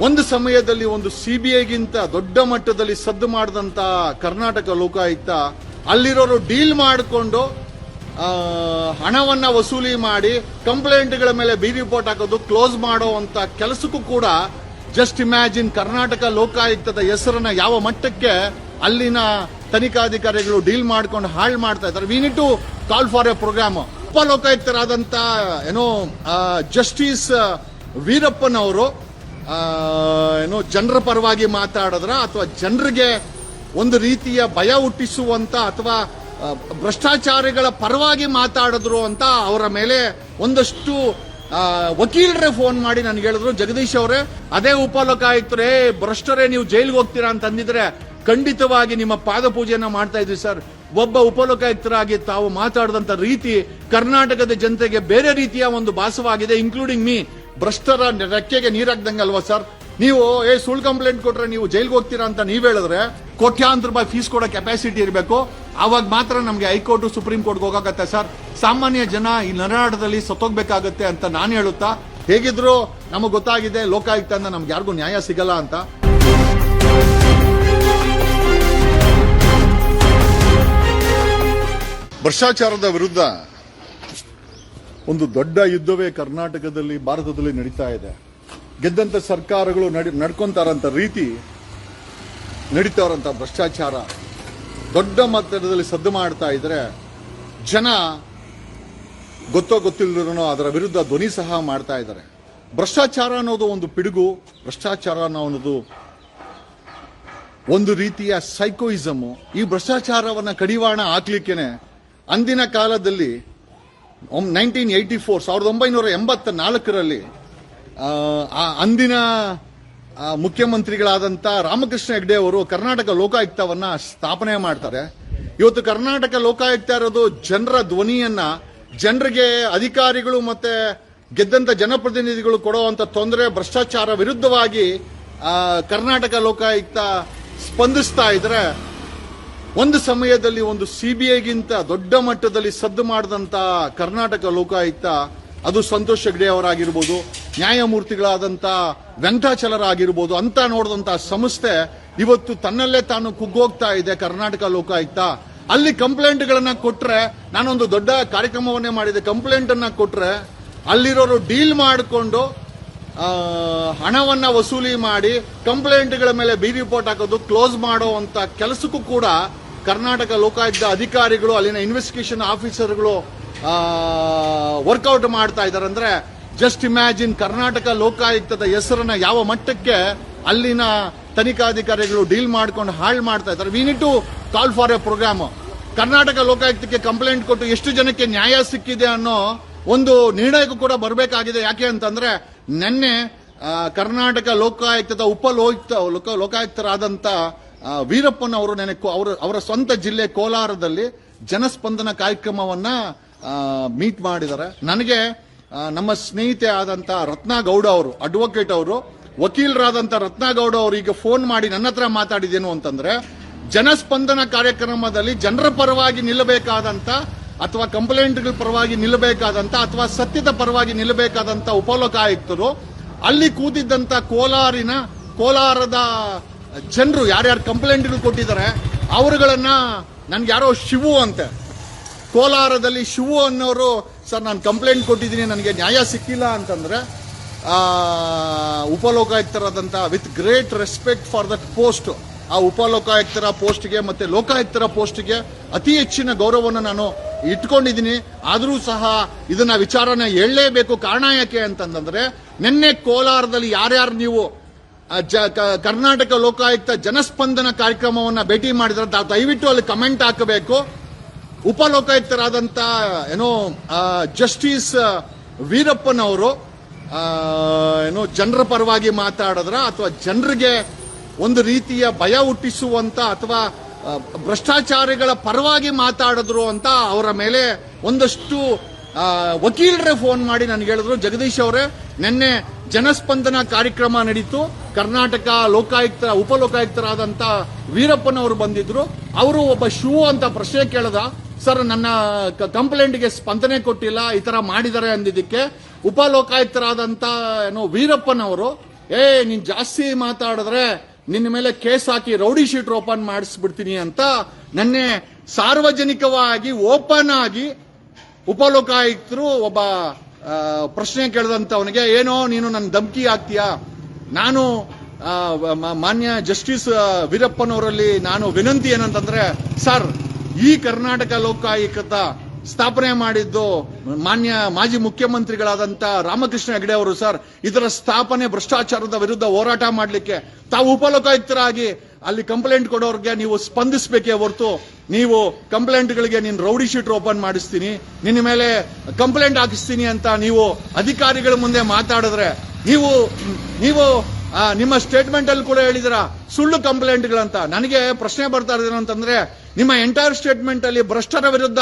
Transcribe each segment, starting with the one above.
ಒಂದು ಸಮಯದಲ್ಲಿ ಒಂದು ಸಿಬಿಐಗಿಂತ ದೊಡ್ಡ ಮಟ್ಟದಲ್ಲಿ ಸದ್ದು ಮಾಡಿದಂತ ಕರ್ನಾಟಕ ಲೋಕಾಯುಕ್ತ ಅಲ್ಲಿರೋರು ಡೀಲ್ ಮಾಡಿಕೊಂಡು ಹಣವನ್ನ ವಸೂಲಿ ಮಾಡಿ ಕಂಪ್ಲೇಂಟ್ಗಳ ಮೇಲೆ ಬಿ ರಿಪೋರ್ಟ್ ಹಾಕೋದು ಕ್ಲೋಸ್ ಮಾಡುವಂತ ಕೆಲಸಕ್ಕೂ ಕೂಡ ಜಸ್ಟ್ ಇಮ್ಯಾಜಿನ್ ಕರ್ನಾಟಕ ಲೋಕಾಯುಕ್ತದ ಹೆಸರನ್ನ ಯಾವ ಮಟ್ಟಕ್ಕೆ ಅಲ್ಲಿನ ತನಿಖಾಧಿಕಾರಿಗಳು ಡೀಲ್ ಮಾಡ್ಕೊಂಡು ಹಾಳು ಮಾಡ್ತಾ ಇದ್ದಾರೆ. We need to call for a program. ಉಪ ಲೋಕಾಯುಕ್ತರಾದಂತ ಜಸ್ಟಿಸ್ ವೀರಪ್ಪನವರು ಜನರ ಪರವಾಗಿ ಮಾತಾಡಿದ್ರ ಅಥವಾ ಜನರಿಗೆ ಒಂದು ರೀತಿಯ ಭಯ ಹುಟ್ಟಿಸುವಂತ ಅಥವಾ ಭ್ರಷ್ಟಾಚಾರಿಗಳ ಪರವಾಗಿ ಮಾತಾಡಿದ್ರು ಅಂತ ಅವರ ಮೇಲೆ ಒಂದಷ್ಟು ವಕೀಲರೇ ಫೋನ್ ಮಾಡಿ ನನಗೆ ಹೇಳಿದ್ರು, ಜಗದೀಶ್ ಅವರೇ, ಅದೇ ಉಪಲೋಕಾಯುಕ್ತರೇ ಭ್ರಷ್ಟರೇ ನೀವು ಜೈಲಿಗೆ ಹೋಗ್ತೀರಾ ಅಂತ ಅಂದಿದ್ರೆ ಖಂಡಿತವಾಗಿ ನಿಮ್ಮ ಪಾದ ಪೂಜೆಯನ್ನ ಮಾಡ್ತಾ ಇದ್ವಿ ಸರ್. ಒಬ್ಬ ಉಪಲೋಕಾಯುಕ್ತರಾಗಿ ತಾವು ಮಾತಾಡಿದಂತ ರೀತಿ ಕರ್ನಾಟಕದ ಜನತೆಗೆ ಬೇರೆ ರೀತಿಯ ಒಂದು ಭಾಸವಾಗಿದೆ, ಇನ್ಕ್ಲೂಡಿಂಗ್ ಮೀ. ಭ್ರಷ್ಟರ ರೆಕ್ಕೆಗೆ ನೀರಾಗ್ದಂಗಲ್ವಾ ಸರ್? ನೀವು ಸುಳ್ಳು ಕಂಪ್ಲೇಂಟ್ ಕೊಟ್ರೆ ನೀವು ಜೈಲ್ಗೆ ಹೋಗ್ತೀರಾ ಅಂತ ನೀವ್ ಹೇಳಿದ್ರೆ ಕೋಟ್ಯಾಂತರ ರೂಪಾಯಿ ಫೀಸ್ ಕೊಡೋ ಕೆಪಾಸಿಟಿ ಇರಬೇಕು. ಅವಾಗ ಮಾತ್ರ ನಮ್ಗೆ ಹೈಕೋರ್ಟ್ ಸುಪ್ರೀಂ ಕೋರ್ಟ್ಗೆ ಹೋಗತ್ತೆ ಸರ್. ಸಾಮಾನ್ಯ ಜನ ಈ ನರನಾಟದಲ್ಲಿ ಸತ್ತೋಗ್ಬೇಕಾಗತ್ತೆ ಅಂತ ನಾನು ಹೇಳುತ್ತಾ, ಹೇಗಿದ್ರು ನಮಗ್ ಗೊತ್ತಾಗಿದೆ ಲೋಕಾಯುಕ್ತ ಅಂತ ನಮ್ಗೆ ಯಾರಿಗೂ ನ್ಯಾಯ ಸಿಗಲ್ಲ ಅಂತ. ಭ್ರಷ್ಟಾಚಾರದ ವಿರುದ್ಧ ಒಂದು ದೊಡ್ಡ ಯುದ್ಧವೇ ಕರ್ನಾಟಕದಲ್ಲಿ ಭಾರತದಲ್ಲಿ ನಡೀತಾ ಇದೆ. ಗೆದ್ದಂತ ಸರ್ಕಾರಗಳು ನಡ್ಕೊಂತಾರಂತ ರೀತಿ ನಡೀತಾರಂತ ಭ್ರಷ್ಟಾಚಾರ ದೊಡ್ಡ ಮಟ್ಟದಲ್ಲಿ ಸದ್ದು ಮಾಡ್ತಾ ಇದ್ರೆ ಜನ ಗೊತ್ತೋ ಗೊತ್ತಿಲ್ಲದ್ರೂ ಅದರ ವಿರುದ್ಧ ಧ್ವನಿ ಸಹ ಮಾಡ್ತಾ ಇದ್ದಾರೆ. ಭ್ರಷ್ಟಾಚಾರ ಅನ್ನೋದು ಒಂದು ಪಿಡುಗು, ಭ್ರಷ್ಟಾಚಾರ ಅನ್ನೋದು ಒಂದು ರೀತಿಯ ಸೈಕೋಯಿಸಮ್. ಈ ಭ್ರಷ್ಟಾಚಾರವನ್ನ ಕಡಿವಾಣ ಹಾಕ್ಲಿಕ್ಕೇನೆ ಅಂದಿನ ಕಾಲದಲ್ಲಿ 1984 ಅಂದಿನ ಮುಖ್ಯಮಂತ್ರಿಗಳಾದಂಥ ರಾಮಕೃಷ್ಣ ಹೆಗ್ಡೆ ಅವರು ಕರ್ನಾಟಕ ಲೋಕಾಯುಕ್ತವನ್ನ ಸ್ಥಾಪನೆ ಮಾಡ್ತಾರೆ. ಇವತ್ತು ಕರ್ನಾಟಕ ಲೋಕಾಯುಕ್ತ ಇರೋದು ಜನರ ಧ್ವನಿಯನ್ನ, ಜನರಿಗೆ ಅಧಿಕಾರಿಗಳು ಮತ್ತೆ ಗೆದ್ದಂತ ಜನಪ್ರತಿನಿಧಿಗಳು ಕೊಡುವಂತ ತೊಂದರೆ ಭ್ರಷ್ಟಾಚಾರ ವಿರುದ್ಧವಾಗಿ ಕರ್ನಾಟಕ ಲೋಕಾಯುಕ್ತ ಸ್ಪಂದಿಸ್ತಾ ಇದ್ರೆ, ಒಂದು ಸಮಯದಲ್ಲಿ ಒಂದು ಸಿಬಿಐಗಿಂತ ದೊಡ್ಡ ಮಟ್ಟದಲ್ಲಿ ಸದ್ದು ಮಾಡಿದಂತ ಕರ್ನಾಟಕ ಲೋಕಾಯುಕ್ತ ಅದು ಸಂತೋಷ್ ಹೆಗ್ಡೆ ಅವರಾಗಿರ್ಬೋದು, ನ್ಯಾಯಮೂರ್ತಿಗಳಾದಂತ ವೆಂಕಟಾಚಲರಾಗಿರ್ಬೋದು ಅಂತ ನೋಡಿದಂತ ಸಂಸ್ಥೆ ಇವತ್ತು ತನ್ನಲ್ಲೇ ತಾನು ಕುಗ್ಗೋಗ್ತಾ ಇದೆ. ಕರ್ನಾಟಕ ಲೋಕಾಯುಕ್ತ ಅಲ್ಲಿ ಕಂಪ್ಲೇಂಟ್ಗಳನ್ನ ಕೊಟ್ರೆ, ನಾನೊಂದು ದೊಡ್ಡ ಕಾರ್ಯಕ್ರಮವನ್ನೇ ಮಾಡಿದೆ, ಕಂಪ್ಲೇಂಟ್ ಅನ್ನ ಕೊಟ್ರೆ ಅಲ್ಲಿರೋರು ಡೀಲ್ ಮಾಡಿಕೊಂಡು ಹಣವನ್ನ ವಸೂಲಿ ಮಾಡಿ ಕಂಪ್ಲೇಂಟ್ಗಳ ಮೇಲೆ ಬಿ ರಿಪೋರ್ಟ್ ಹಾಕೋದು ಕ್ಲೋಸ್ ಮಾಡುವಂತ ಕೆಲಸಕ್ಕೂ ಕೂಡ ಕರ್ನಾಟಕ ಲೋಕಾಯುಕ್ತ ಅಧಿಕಾರಿಗಳು, ಅಲ್ಲಿನ ಇನ್ವೆಸ್ಟಿಗೇಷನ್ ಆಫೀಸರ್ಗಳು ವರ್ಕೌಟ್ ಮಾಡ್ತಾ ಇದ್ದಾರೆ. ಅಂದ್ರೆ ಜಸ್ಟ್ ಇಮ್ಯಾಜಿನ್ ಕರ್ನಾಟಕ ಲೋಕಾಯುಕ್ತದ ಹೆಸರನ್ನ ಯಾವ ಮಟ್ಟಕ್ಕೆ ಅಲ್ಲಿನ ತನಿಖಾಧಿಕಾರಿಗಳು ಡೀಲ್ ಮಾಡ್ಕೊಂಡು ಹಾಳು ಮಾಡ್ತಾ ಇದ್ದಾರೆ. We need to call for a program. Karnataka ಲೋಕಾಯುಕ್ತಕ್ಕೆ ಕಂಪ್ಲೇಂಟ್ ಕೊಟ್ಟು ಎಷ್ಟು ಜನಕ್ಕೆ ನ್ಯಾಯ ಸಿಕ್ಕಿದೆ ಅನ್ನೋ ಒಂದು ನಿರ್ಣಯಕ್ಕೂ ಕೂಡ ಬರಬೇಕಾಗಿದೆ. ಯಾಕೆ ಅಂತಂದ್ರೆ ನಿನ್ನೆ ಕರ್ನಾಟಕ ಲೋಕಾಯುಕ್ತದ ಲೋಕಾಯುಕ್ತರಾದಂತ ವೀರಪ್ಪನವರು ಅವರ ಸ್ವಂತ ಜಿಲ್ಲೆ ಕೋಲಾರದಲ್ಲಿ ಜನಸ್ಪಂದನ ಕಾರ್ಯಕ್ರಮವನ್ನ ಮೀಟ್ ಮಾಡಿದ್ದಾರೆ. ನನಗೆ ನಮ್ಮ ಸ್ನೇಹಿತೆ ಆದಂತ ರತ್ನಗೌಡ ಅವರು, ಅಡ್ವೊಕೇಟ್ ಅವರು, ವಕೀಲರಾದಂತ ರತ್ನಗೌಡ ಅವರು ಈಗ ಫೋನ್ ಮಾಡಿ ನನ್ನ ಹತ್ರ ಮಾತಾಡಿದೇನು ಅಂತಂದ್ರೆ, ಜನಸ್ಪಂದನ ಕಾರ್ಯಕ್ರಮದಲ್ಲಿ ಜನರ ಪರವಾಗಿ ನಿಲ್ಲಬೇಕಾದಂತ ಅಥವಾ ಕಂಪ್ಲೇಂಟ್ಗಳ ಪರವಾಗಿ ನಿಲ್ಲಬೇಕಾದಂತ ಅಥವಾ ಸತ್ಯದ ಪರವಾಗಿ ನಿಲ್ಲಬೇಕಾದಂತ ಉಪಲೋಕಾಯುಕ್ತರು ಅಲ್ಲಿ ಕೂತಿದ್ದಂತ ಕೋಲಾರದ ಜನರು ಯಾರ್ಯಾರು ಕಂಪ್ಲೇಂಟ್ಗಳು ಕೊಟ್ಟಿದ್ದಾರೆ ಅವರುಗಳನ್ನ ನನ್ಗೆ ಯಾರೋ ಶಿವು ಅಂತೆ, ಕೋಲಾರದಲ್ಲಿ ಶಿವು ಅನ್ನೋರು, ಸರ್ ನಾನು ಕಂಪ್ಲೇಂಟ್ ಕೊಟ್ಟಿದ್ದೀನಿ ನನಗೆ ನ್ಯಾಯ ಸಿಕ್ಕಿಲ್ಲ ಅಂತಂದ್ರೆ ಉಪಲೋಕಾಯುಕ್ತರಾದಂತ with great respect for that post, ಆ ಉಪಲೋಕಾಯುಕ್ತರ ಪೋಸ್ಟ್ಗೆ ಮತ್ತೆ ಲೋಕಾಯುಕ್ತರ ಪೋಸ್ಟ್ಗೆ ಅತಿ ಹೆಚ್ಚಿನ ಗೌರವವನ್ನು ನಾನು ಇಟ್ಕೊಂಡಿದ್ದೀನಿ. ಆದರೂ ಸಹ ಇದನ್ನ ವಿಚಾರನ ಹೇಳಲೇಬೇಕು. ಕಾರಣ ಯಾಕೆ ಅಂತಂದ್ರೆ ನಿನ್ನೆ ಕೋಲಾರದಲ್ಲಿ ಯಾರ್ಯಾರು ನೀವು ಕರ್ನಾಟಕ ಲೋಕಾಯುಕ್ತ ಜನಸ್ಪಂದನ ಕಾರ್ಯಕ್ರಮವನ್ನ ಭೇಟಿ ಮಾಡಿದ್ರೆ ದಯವಿಟ್ಟು ಅಲ್ಲಿ ಕಮೆಂಟ್ ಹಾಕಬೇಕು. ಉಪಲೋಕಾಯುಕ್ತರಾದಂತ ಜಸ್ಟಿಸ್ ವೀರಪ್ಪನವರು ಜನರ ಪರವಾಗಿ ಮಾತಾಡಿದ್ರ ಅಥವಾ ಜನರಿಗೆ ಒಂದು ರೀತಿಯ ಭಯ ಹುಟ್ಟಿಸುವಂತ ಅಥವಾ ಭ್ರಷ್ಟಾಚಾರಿಗಳ ಪರವಾಗಿ ಮಾತಾಡಿದ್ರು ಅಂತ ಅವರ ಮೇಲೆ ಒಂದಷ್ಟು ವಕೀಲರೇ ಫೋನ್ ಮಾಡಿ ನನಗೆ ಹೇಳಿದ್ರು, ಜಗದೀಶ್ ಅವರೇ, ನಿನ್ನೆ ಜನಸ್ಪಂದನ ಕಾರ್ಯಕ್ರಮ ನಡೀತು, ಕರ್ನಾಟಕ ಉಪಲೋಕಾಯುಕ್ತರಾದಂತ ವೀರಪ್ಪನವರು ಬಂದಿದ್ರು, ಅವರು ಒಬ್ಬ ಶಿವು ಅಂತ ಪ್ರಶ್ನೆ ಕೇಳದ, ಸರ್ ನನ್ನ ಕಂಪ್ಲೇಂಟ್ಗೆ ಸ್ಪಂದನೆ ಕೊಟ್ಟಿಲ್ಲ, ಈ ತರ ಮಾಡಿದ್ದಾರೆ ಅಂದಿದ್ದಕ್ಕೆ ಉಪಲೋಕಾಯುಕ್ತರಾದಂತ ವೀರಪ್ಪನವರು ನೀನ್ ಜಾಸ್ತಿ ಮಾತಾಡಿದ್ರೆ ನಿನ್ನ ಮೇಲೆ ಕೇಸ್ ಹಾಕಿ ರೌಡಿ ಶೀಟರ್ ಓಪನ್ ಮಾಡಿಸ್ಬಿಡ್ತೀನಿ ಅಂತ ನನ್ನೆ ಸಾರ್ವಜನಿಕವಾಗಿ ಓಪನ್ ಆಗಿ ಉಪಲೋಕಾಯುಕ್ತರು ಒಬ್ಬ ಪ್ರಶ್ನೆ ಕೇಳಿದಂತವನಿಗೆ ಏನೋ ನೀನು ನನ್ನ ಧಮಕಿ ಹಾಕ್ತೀಯಾ, ನಾನು ಮಾನ್ಯ ಜಸ್ಟಿಸ್ ವೀರಪ್ಪನವರಲ್ಲಿ ನಾನು ವಿನಂತಿ ಏನಂತಂದ್ರೆ, ಸರ್ ಈ ಕರ್ನಾಟಕ ಲೋಕಾಯುಕ್ತ ಸ್ಥಾಪನೆ ಮಾಡಿದ್ದು ಮಾನ್ಯ ಮಾಜಿ ಮುಖ್ಯಮಂತ್ರಿಗಳಾದಂತ ರಾಮಕೃಷ್ಣ ಹೆಗಡೆ ಅವರು ಸರ್. ಇದರ ಸ್ಥಾಪನೆ ಭ್ರಷ್ಟಾಚಾರದ ವಿರುದ್ಧ ಹೋರಾಟ ಮಾಡಲಿಕ್ಕೆ ತಾವು ಉಪಲೋಕಾಯುಕ್ತರಾಗಿ ಅಲ್ಲಿ ಕಂಪ್ಲೇಂಟ್ ಕೊಡೋರ್ಗೆ ನೀವು ಸ್ಪಂದಿಸಬೇಕೇ ಹೊರತು ನೀವು ಕಂಪ್ಲೇಂಟ್ಗಳಿಗೆ ನೀನು ರೌಡಿ ಶೀಟರ್ ಓಪನ್ ಮಾಡಿಸ್ತೀನಿ, ನಿನ್ನ ಮೇಲೆ ಕಂಪ್ಲೇಂಟ್ ಹಾಕಿಸ್ತೀನಿ ಅಂತ ನೀವು ಅಧಿಕಾರಿಗಳ ಮುಂದೆ ಮಾತಾಡಿದ್ರೆ ನೀವು ನಿಮ್ಮ ಸ್ಟೇಟ್ಮೆಂಟ್ ಅಲ್ಲಿ ಕೂಡ ಹೇಳಿದಿರ ಸುಳ್ಳು ಕಂಪ್ಲೇಂಟ್ಗಳಂತ. ನನಗೆ ಪ್ರಶ್ನೆ ಬರ್ತಾ ಇರೋದೇನು ಅಂತಂದ್ರೆ, ನಿಮ್ಮ ಎಂಟೈರ್ ಸ್ಟೇಟ್ಮೆಂಟ್ ಅಲ್ಲಿ ಭ್ರಷ್ಟರ ವಿರುದ್ಧ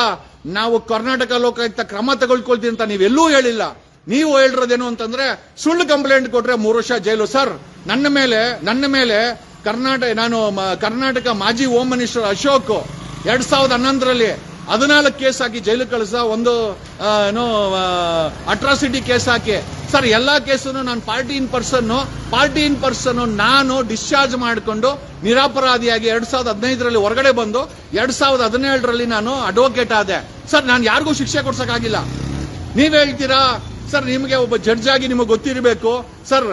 ನಾವು ಕರ್ನಾಟಕ ಲೋಕಾಯುಕ್ತ ಕ್ರಮ ತಗೊಳ್ಕೊಳ್ತೀವಿ ಅಂತ ನೀವೆಲ್ಲೂ ಹೇಳಿಲ್ಲ. ನೀವು ಹೇಳಿರೋದೇನು ಅಂತಂದ್ರೆ ಸುಳ್ಳು ಕಂಪ್ಲೇಂಟ್ ಕೊಟ್ರೆ 3 ವರ್ಷ ಜೈಲು. ಸರ್ ನನ್ನ ಮೇಲೆ ಕರ್ನಾಟಕ ಮಾಜಿ ಹೋಮ್ ಮಿನಿಸ್ಟರ್ ಅಶೋಕ್ 2011ರಲ್ಲಿ 14 ಕೇಸ್ ಹಾಕಿ ಜೈಲು ಕಳಿಸ, ಒಂದು ಅಟ್ರಾಸಿಟಿ ಕೇಸ್ ಹಾಕಿ ಸರ್. ಎಲ್ಲಾ ಕೇಸನ್ನು ನಾನು ಪಾರ್ಟಿ ಇನ್ ಪರ್ಸನ್ ನಾನು ಡಿಸ್ಚಾರ್ಜ್ ಮಾಡಿಕೊಂಡು ನಿರಪರಾಧಿಯಾಗಿ 2015ರಲ್ಲಿ ಹೊರಗಡೆ ಬಂದು 2017ರಲ್ಲಿ ನಾನು ಅಡ್ವೊಕೇಟ್ ಆದೆ ಸರ್. ನಾನು ಯಾರಿಗೂ ಶಿಕ್ಷೆ ಕೊಡ್ಸಕ್ಕಾಗಿಲ್ಲ. ನೀವ್ ಹೇಳ್ತೀರಾ ಸರ್, ನಿಮಗೆ ಒಬ್ಬ ಜಡ್ಜ್ ಆಗಿ ನಿಮಗೆ ಗೊತ್ತಿರಬೇಕು ಸರ್,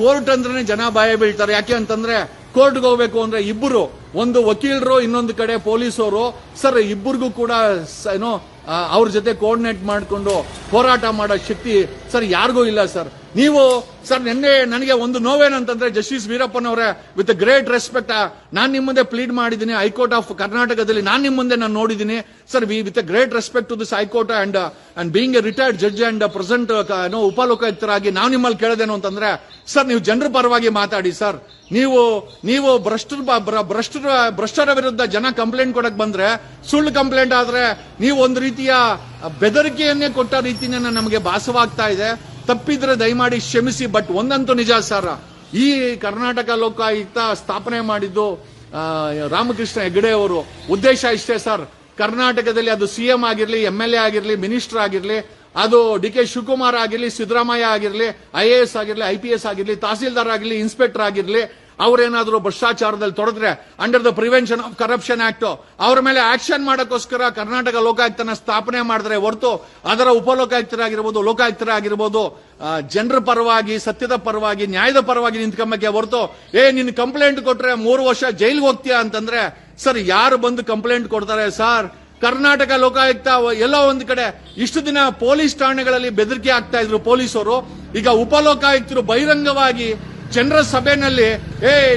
ಕೋರ್ಟ್ ಅಂದ್ರೆ ಜನ ಭಯ ಬೀಳ್ತಾರೆ. ಯಾಕೆ ಅಂತಂದ್ರೆ ಕೋರ್ಟ್ಗೆ ಹೋಗ್ಬೇಕು ಅಂದ್ರೆ ಇಬ್ಬರು, ಒಂದು ವಕೀಲರು, ಇನ್ನೊಂದು ಕಡೆ ಪೊಲೀಸರು ಸರ್, ಇಬ್ಬರಿಗೂ ಕೂಡ ಅವ್ರ ಜೊತೆ ಕೋಆರ್ಡಿನೇಟ್ ಮಾಡಿಕೊಂಡು ಹೋರಾಟ ಮಾಡೋ ಶಕ್ತಿ ಸರ್ ಯಾರಿಗೂ ಇಲ್ಲ ಸರ್. ನೀವು ಸರ್ ನಿನ್ನೆ ನನಗೆ ಒಂದು ನೋವೇನಂತಂದ್ರೆ, ಜಸ್ಟಿಸ್ ವೀರಪ್ಪನವರೇ, ವಿತ್ ಗ್ರೇಟ್ ರೆಸ್ಪೆಕ್ಟ್ ನಾನು ನಿಮ್ಮ ಮುಂದೆ ಪ್ಲೀಡ್ ಮಾಡಿದ್ದೀನಿ ಹೈಕೋರ್ಟ್ ಆಫ್ ಕರ್ನಾಟಕದಲ್ಲಿ. ನಾನು ನಿಮ್ಮ ಮುಂದೆ ನಾನು ನೋಡಿದ್ದೀನಿ sir, with great respect to this high court and being a retired judge and present ಉಪಲೋಕಾಯುಕ್ತರಾಗಿ ನಾವು ನಿಮ್ಮಲ್ಲಿ ಕೇಳೋದೇನು ಅಂತಂದ್ರೆ, ಸರ್ ನೀವು ಜನರ ಪರವಾಗಿ ಮಾತಾಡಿ ಸರ್. ನೀವು ಭ್ರಷ್ಟರ ವಿರುದ್ಧ ಜನ ಕಂಪ್ಲೇಂಟ್ ಕೊಡಕ್ ಬಂದ್ರೆ, ಸುಳ್ಳು ಕಂಪ್ಲೇಂಟ್ ಆದ್ರೆ ನೀವು ಒಂದು ರೀತಿಯ ಬೆದರಿಕೆಯನ್ನೇ ಕೊಟ್ಟ ರೀತಿನ ನಮಗೆ ಭಾಸವಾಗ್ತಾ ಇದೆ. ತಪ್ಪಿದ್ರೆ ದಯಮಾಡಿ ಕ್ಷಮಿಸಿ. ಬಟ್ ಒಂದಂತೂ ನಿಜ ಸರ್, ಈ ಕರ್ನಾಟಕ ಲೋಕಾಯುಕ್ತ ಸ್ಥಾಪನೆ ಮಾಡಿದ್ದು ರಾಮಕೃಷ್ಣ ಹೆಗಡೆ ಅವರು ಉದ್ದೇಶ ಇಷ್ಟೇ ಸರ್. ಕರ್ನಾಟಕದಲ್ಲಿ ಅದು ಸಿಎಂ ಆಗಿರ್ಲಿ, MLA ಆಗಿರ್ಲಿ, ಮಿನಿಸ್ಟರ್ ಆಗಿರ್ಲಿ, ಅದು DK ಶಿವಕುಮಾರ್ ಆಗಿರ್ಲಿ, ಸಿದ್ದರಾಮಯ್ಯ ಆಗಿರ್ಲಿ, IAS ಆಗಿರ್ಲಿ, IPS ಆಗಿರ್ಲಿ, ತಹಸೀಲ್ದಾರ್ ಆಗಿರ್ಲಿ, ಇನ್ಸ್ಪೆಕ್ಟರ್ ಆಗಿರ್ಲಿ, ಅವರೇನಾದ್ರೂ ಭ್ರಷ್ಟಾಚಾರದಲ್ಲಿ ತೊಡದ್ರೆ under the prevention of corruption act ಅವರ ಮೇಲೆ ಆಕ್ಷನ್ ಮಾಡಕ್ಕೋಸ್ಕರ ಕರ್ನಾಟಕ ಲೋಕಾಯುಕ್ತನ ಸ್ಥಾಪನೆ ಮಾಡಿದ್ರೆ ಹೊರತು ಅದರ ಉಪಲೋಕಾಯುಕ್ತರಾಗಿರ್ಬೋದು, ಲೋಕಾಯುಕ್ತರಾಗಿರ್ಬೋದು, ಜನರ ಪರವಾಗಿ, ಸತ್ಯದ ಪರವಾಗಿ, ನ್ಯಾಯದ ಪರವಾಗಿ ನಿಂತ್ಕೊಂಬಕ್ಕೆ ಹೊರತು ನಿನ್ ಕಂಪ್ಲೇಂಟ್ ಕೊಟ್ರೆ 3 ವರ್ಷ ಜೈಲ್ಗೆ ಹೋಗ್ತೀಯಾ ಅಂತಂದ್ರೆ ಸರ್, ಯಾರು ಬಂದು ಕಂಪ್ಲೇಂಟ್ ಕೊಡ್ತಾರೆ ಸರ್? ಕರ್ನಾಟಕ ಲೋಕಾಯುಕ್ತ ಎಲ್ಲೋ ಒಂದು ಕಡೆ ಇಷ್ಟು ದಿನ ಪೊಲೀಸ್ ಠಾಣೆಗಳಲ್ಲಿ ಬೆದರಿಕೆ ಆಗ್ತಾ ಇದ್ರು ಪೊಲೀಸರು. ಈಗ ಉಪಲೋಕಾಯುಕ್ತರು ಬಹಿರಂಗವಾಗಿ ಜನರ ಸಭೆಯಲ್ಲಿ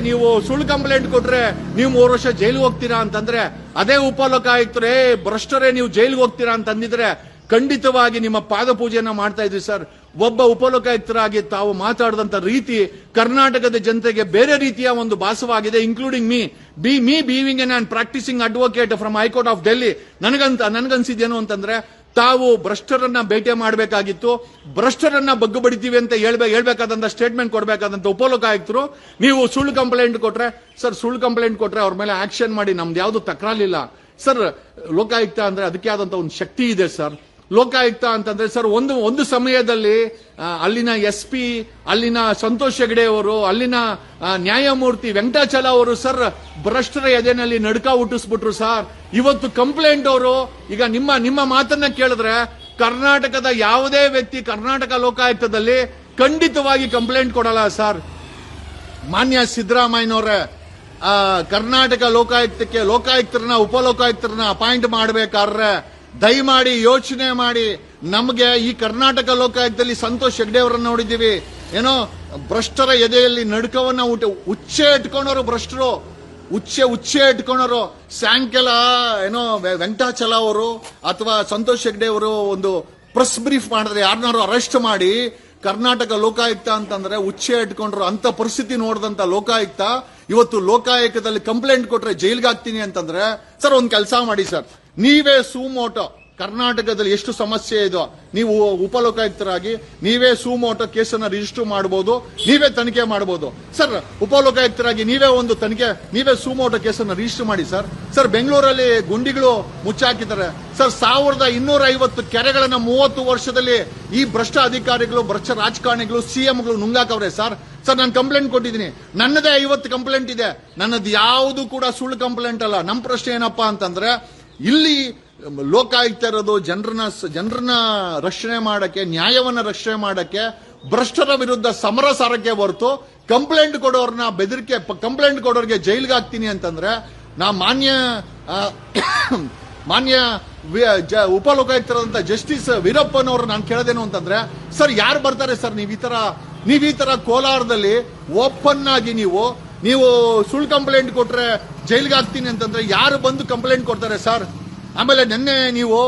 ನೀವು ಸುಳ್ಳು ಕಂಪ್ಲೇಂಟ್ ಕೊಟ್ರೆ ನೀವು 3 ವರ್ಷ ಜೈಲಿಗೆ ಹೋಗ್ತೀರಾ ಅಂತಂದ್ರೆ, ಅದೇ ಉಪಲೋಕಾಯುಕ್ತರು ಭ್ರಷ್ಟರೇ ನೀವು ಜೈಲಿಗೆ ಹೋಗ್ತೀರಾ ಅಂತಂದಿದ್ರೆ ಖಂಡಿತವಾಗಿ ನಿಮ್ಮ ಪಾದ ಪೂಜೆಯನ್ನ ಮಾಡ್ತಾ ಇದ್ವಿ ಸರ್. ಒಬ್ಬ ಉಪಲೋಕಾಯುಕ್ತರಾಗಿ ತಾವು ಮಾತಾಡಿದಂತ ರೀತಿ ಕರ್ನಾಟಕದ ಜನತೆಗೆ ಬೇರೆ ರೀತಿಯ ಒಂದು ಭಾಸವಾಗಿದೆ, including me being an and practising advocate from high court of Delhi. ನನಗನ್ಸಿದ್ದೇನು ಅಂತಂದ್ರೆ, ತಾವು ಭ್ರಷ್ಟರನ್ನ ಭೇಟಿ ಮಾಡಬೇಕಾಗಿತ್ತು, ಭ್ರಷ್ಟರನ್ನ ಬಗ್ಗು ಬಡಿತೀವಿ ಅಂತ ಹೇಳ್ಬೇಕಾದಂತ ಸ್ಟೇಟ್ಮೆಂಟ್ ಕೊಡಬೇಕಾದಂತ ಉಪಲೋಕಾಯುಕ್ತರು ನೀವು ಸುಳ್ಳು ಕಂಪ್ಲೇಂಟ್ ಕೊಟ್ರೆ ಸರ್, ಸುಳ್ಳು ಕಂಪ್ಲೇಂಟ್ ಕೊಟ್ರೆ ಅವ್ರ ಮೇಲೆ ಆಕ್ಷನ್ ಮಾಡಿ, ನಮ್ದು ಯಾವ್ದು ತಕರಾರಿಲ್ಲ ಸರ್. ಲೋಕಾಯುಕ್ತ ಅಂದ್ರೆ ಅದಕ್ಕೆ ಆದಂತ ಒಂದು ಶಕ್ತಿ ಇದೆ ಸರ್. ಲೋಕಾಯುಕ್ತ ಅಂತಂದ್ರೆ ಸರ್, ಒಂದು ಸಮಯದಲ್ಲಿ ಅಲ್ಲಿನ SP, ಅಲ್ಲಿನ ಸಂತೋಷ್ ಹೆಗಡೆ ಅವರು, ಅಲ್ಲಿನ ನ್ಯಾಯಮೂರ್ತಿ ವೆಂಕಟಾಚಲ ಅವರು ಸರ್ ಭ್ರಷ್ಟರ ಎದೆನಲ್ಲಿ ನಡುಕ ಹುಟ್ಟಿಸ್ಬಿಟ್ರು ಸರ್. ಇವತ್ತು ಕಂಪ್ಲೇಂಟ್ ಅವರು ಈಗ ನಿಮ್ಮ ಮಾತನ್ನ ಕೇಳಿದ್ರೆ ಕರ್ನಾಟಕದ ಯಾವುದೇ ವ್ಯಕ್ತಿ ಕರ್ನಾಟಕ ಲೋಕಾಯುಕ್ತದಲ್ಲಿ ಖಂಡಿತವಾಗಿ ಕಂಪ್ಲೇಂಟ್ ಕೊಡಲ್ಲ ಸರ್. ಮಾನ್ಯ ಸಿದ್ದರಾಮಯ್ಯನವರೇ, ಕರ್ನಾಟಕ ಲೋಕಾಯುಕ್ತಕ್ಕೆ ಲೋಕಾಯುಕ್ತರನ್ನ ಉಪಲೋಕಾಯುಕ್ತರನ್ನ ಅಪಾಯಿಂಟ್ ಮಾಡಬೇಕಾದ್ರೆ ದಯಮಾಡಿ ಯೋಚನೆ ಮಾಡಿ. ನಮಗೆ ಈ ಕರ್ನಾಟಕ ಲೋಕಾಯುಕ್ತದಲ್ಲಿ ಸಂತೋಷ್ ಹೆಗ್ಡೆ ಅವರನ್ನ ನೋಡಿದ್ದೀವಿ, ಏನೋ ಭ್ರಷ್ಟರ ಎದೆಯಲ್ಲಿ ನಡುಕವನ್ನ ಉಚ್ಚೆ ಇಟ್ಕೊಂಡವರು ಭ್ರಷ್ಟರು, ಉಚ್ಚೆ ಇಟ್ಕೊಂಡವರು. ಸಾಯಂಕಾಲ ಏನೋ ವೆಂಕಟಾಚಲ ಅವರು ಅಥವಾ ಸಂತೋಷ್ ಹೆಗ್ಡೆ ಅವರು ಒಂದು ಪ್ರೆಸ್ ಬ್ರೀಫ್ ಮಾಡಿದ್ರೆ ಯಾರನ್ನಾರು ಅರೆಸ್ಟ್ ಮಾಡಿ, ಕರ್ನಾಟಕ ಲೋಕಾಯುಕ್ತ ಅಂತಂದ್ರೆ ಉಚ್ಚೆ ಇಟ್ಕೊಂಡ್ರು ಅಂತ ಪರಿಸ್ಥಿತಿ ನೋಡಿದಂತ ಲೋಕಾಯುಕ್ತ ಇವತ್ತು ಲೋಕಾಯುಕ್ತದಲ್ಲಿ ಕಂಪ್ಲೇಂಟ್ ಕೊಟ್ರೆ ಜೈಲ್ಗೆ ಹಾಕ್ತೀನಿ ಅಂತಂದ್ರೆ ಸರ್, ಒಂದ್ ಕೆಲಸ ಮಾಡಿ ಸರ್, ನೀವೇ ಸುಮೋಟೋ ಕರ್ನಾಟಕದಲ್ಲಿ ಎಷ್ಟು ಸಮಸ್ಯೆ ಇದೋ ನೀವು ಉಪಲೋಕಾಯುಕ್ತರಾಗಿ ನೀವೇ ಸುಮೋಟೋ ಕೇಸನ್ನ ರಿಜಿಸ್ಟರ್ ಮಾಡಬಹುದು, ನೀವೇ ತನಿಖೆ ಮಾಡಬಹುದು. ಸರ್ ಉಪಲೋಕಾಯುಕ್ತರಾಗಿ ನೀವೇ ಒಂದು ತನಿಖೆ, ನೀವೇ ಸುಮೋಟೋ ಕೇಸನ್ನ ರಿಜಿಸ್ಟರ್ ಮಾಡಿ ಸರ್. ಸರ್ ಬೆಂಗಳೂರಲ್ಲಿ ಗುಂಡಿಗಳು ಮುಚ್ಚಾಕಿದ್ದಾರೆ ಸರ್. 1250 ಕೆರೆಗಳನ್ನ 30 ವರ್ಷದಲ್ಲಿ ಈ ಭ್ರಷ್ಟ ಅಧಿಕಾರಿಗಳು, ಭ್ರಷ್ಟ ರಾಜಕಾರಣಿಗಳು, ಸಿಎಂಗಳು ನುಂಗಾಕವ್ರೆ ಸರ್. ಸರ್ ನಾನು ಕಂಪ್ಲೇಂಟ್ ಕೊಟ್ಟಿದ್ದೀನಿ, ನನ್ನದೇ 50 ಕಂಪ್ಲೇಂಟ್ ಇದೆ. ನನ್ನದು ಯಾವುದು ಕೂಡ ಸುಳ್ಳು ಕಂಪ್ಲೇಂಟ್ ಅಲ್ಲ. ನಮ್ಮ ಪ್ರಶ್ನೆ ಏನಪ್ಪಾ ಅಂತಂದ್ರೆ, ಇಲ್ಲಿ ಲೋಕಾಯುಕ್ತ ಇರೋದು ಜನರನ್ನ ರಕ್ಷಣೆ ಮಾಡಕ್ಕೆ, ನ್ಯಾಯವನ್ನ ರಕ್ಷಣೆ ಮಾಡಕ್ಕೆ, ಭ್ರಷ್ಟರ ವಿರುದ್ಧ ಸಮರ ಸಾರಕ್ಕೆ ಹೊರತು ಕಂಪ್ಲೇಂಟ್ ಕೊಡೋರ್ನ ಬೆದರಿಕೆ, ಕಂಪ್ಲೇಂಟ್ ಕೊಡೋರಿಗೆ ಜೈಲ್ಗೆ ಹಾಕ್ತೀನಿ ಅಂತಂದ್ರೆ ನಾ ಮಾನ್ಯ ಉಪಲೋಕಾಯುಕ್ತರಾದಂತ ಜಸ್ಟಿಸ್ ವೀರಪ್ಪನವರು ನಾನು ಕೇಳೋದೇನು ಅಂತಂದ್ರೆ, ಸರ್ ಯಾರು ಬರ್ತಾರೆ ಸರ್ ನೀವ್ ಈ ತರ ಕೋಲಾರದಲ್ಲಿ ಓಪನ್ ಆಗಿ ನೀವು ಸುಳ್ಳು ಕಂಪ್ಲೇಂಟ್ ಕೊಟ್ರೆ ಜೈಲ್ಗೆ ಹಾಕ್ತೀನಿ ಅಂತಂದ್ರೆ ಯಾರು ಬಂದು ಕಂಪ್ಲೇಂಟ್ ಕೊಡ್ತಾರೆ ಸರ್? ಆಮೇಲೆ ನಿನ್ನೆ ನೀವು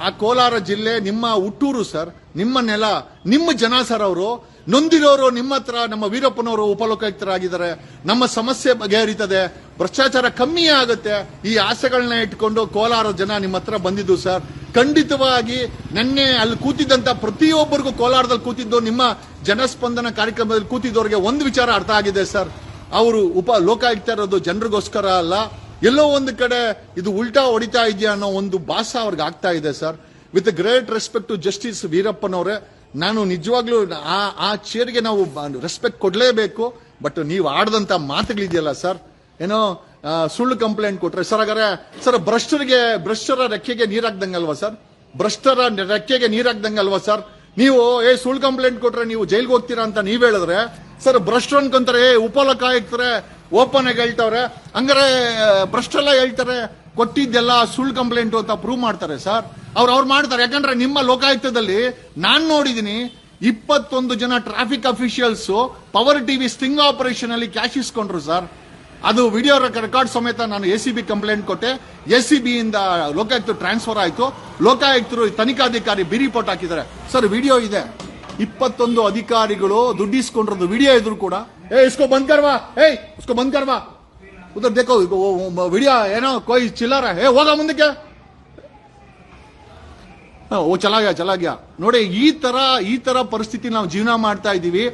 ಆ ಕೋಲಾರ ಜಿಲ್ಲೆ ನಿಮ್ಮ ಹುಟ್ಟೂರು ಸರ್, ನಿಮ್ಮ ನೆಲ, ನಿಮ್ಮ ಜನ ಸರ್. ಅವರು ನೊಂದಿರೋರು ನಿಮ್ಮ ಹತ್ರ, ನಮ್ಮ ವೀರಪ್ಪನವರು ಉಪಲೋಕಾಯುಕ್ತರಾಗಿದ್ದಾರೆ, ನಮ್ಮ ಸಮಸ್ಯೆ ಬಗೆಹರಿತದೆ, ಭ್ರಷ್ಟಾಚಾರ ಕಮ್ಮಿ ಆಗುತ್ತೆ, ಈ ಆಸೆಗಳನ್ನ ಇಟ್ಕೊಂಡು ಕೋಲಾರ ಜನ ನಿಮ್ಮ ಹತ್ರ ಬಂದಿದ್ದು ಸರ್. ಖಂಡಿತವಾಗಿ ನಿನ್ನೆ ಅಲ್ಲಿ ಕೂತಿದ್ದಂತ ಪ್ರತಿಯೊಬ್ಬರಿಗೂ, ಕೋಲಾರದಲ್ಲಿ ಕೂತಿದ್ದು ನಿಮ್ಮ ಜನಸ್ಪಂದನ ಕಾರ್ಯಕ್ರಮದಲ್ಲಿ ಕೂತಿದ್ದವರಿಗೆ ಒಂದು ವಿಚಾರ ಅರ್ಥ ಆಗಿದೆ ಸರ್. ಅವರು ಲೋಕಾಯುಕ್ತ ಇರೋದು ಜನರಿಗೋಸ್ಕರ ಅಲ್ಲ, ಎಲ್ಲೋ ಒಂದು ಕಡೆ ಇದು ಉಲ್ಟಾ ಹೊಡಿತಾ ಇದೆಯಾ ಅನ್ನೋ ಒಂದು ಭಾಸ ಅವ್ರಿಗೆ ಆಗ್ತಾ ಇದೆ sir. With great respect to justice ವೀರಪ್ಪನವರೇ, ನಾನು ನಿಜವಾಗ್ಲೂ ಆ ಚೇರ್ಗೆ ನಾವು ರೆಸ್ಪೆಕ್ಟ್ ಕೊಡ್ಲೇಬೇಕು. ಬಟ್ ನೀವು ಆಡದಂತ ಮಾತುಗಳಿದೆಯಲ್ಲ ಸರ್, ಏನೋ ಸುಳ್ಳು ಕಂಪ್ಲೇಂಟ್ ಕೊಟ್ರೆ ಸರ್, ಹಾಗಾದ್ರೆ ಸರ್ ಭ್ರಷ್ಟರ ರೆಕ್ಕೆಗೆ ನೀರಾಕ್ದಂಗಲ್ವಾ ಸರ್? ಭ್ರಷ್ಟರ ರೆಕ್ಕೆಗೆ ನೀರಾಕ್ದಂಗಲ್ವಾ ಸರ್? ನೀವು ಸುಳ್ಳು ಕಂಪ್ಲೇಂಟ್ ಕೊಟ್ರೆ ನೀವು ಜೈಲ್ಗೆ ಹೋಗ್ತೀರಾ ಅಂತ ನೀವ್ ಹೇಳಿದ್ರೆ ಸರ್, ಭ್ರಷ್ಟರು ಅನ್ಕೊಂತಾರೆ ಉಪಲೋಕಾಯುಕ್ತರೆ ಓಪನ್ ಆಗಿ ಹೇಳ್ತವ್ರೆ, ಹಂಗಾರೆ ಭ್ರಷ್ಟೆಲ್ಲ ಹೇಳ್ತಾರೆ ಕೊಟ್ಟಿದ್ದೆಲ್ಲ ಸುಳ್ಳು ಕಂಪ್ಲೇಂಟ್ ಅಂತ ಪ್ರೂವ್ ಮಾಡ್ತಾರೆ ಸರ್. ಅವ್ರು ಮಾಡ್ತಾರೆ. ಯಾಕಂದ್ರೆ ನಿಮ್ಮ ಲೋಕಾಯುಕ್ತದಲ್ಲಿ ನಾನ್ ನೋಡಿದೀನಿ 21 ಜನ traffic officials power TV sting operation ಅಲ್ಲಿ ಕ್ಯಾಶ್ ಇಸ್ಕೊಂಡ್ರು ಸರ್. ಅದು ವಿಡಿಯೋ ರೆಕಾರ್ಡ್ ಸಮೇತ ನಾನು ACB ಕಂಪ್ಲೇಂಟ್ ಕೊಟ್ಟೆ. ACB ಇಂದ ಲೋಕಾಯುಕ್ತ ಟ್ರಾನ್ಸ್ಫರ್ ಆಯ್ತು. ಲೋಕಾಯುಕ್ತರು ತನಿಖಾಧಿಕಾರಿ ಬಿ ರಿಪೋರ್ಟ್ ಹಾಕಿದ್ದಾರೆ ಸರ್. ವಿಡಿಯೋ ಇದೆ. 21 ಅಧಿಕಾರಿಗಳು ದುಡ್ಡು ಇಸ್ಕೊಂಡಿರೋದು ವಿಡಿಯೋ ಇದ್ರು ಕೂಡ ಇಸ್ಕೋ ಬಂದ್ ಕರ್ವಾ, ಇಸ್ಕೋ ಬಂದ್ ಕರ್ವಾ, ಉದರ್ ದೇಖೋ ವಿಡಿಯೋ ಏನೋ ಕೋಯಿ ಚಿಲ್ಲರ, ಹೋಗ ಮುಂದಕ್ಕೆ, ಓ ಚಲಾಗ್ಯಾ. ನೋಡಿ ಈ ತರ ಪರಿಸ್ಥಿತಿ ನಾವು ಜೀವನ ಮಾಡ್ತಾ ಇದೀವಿ.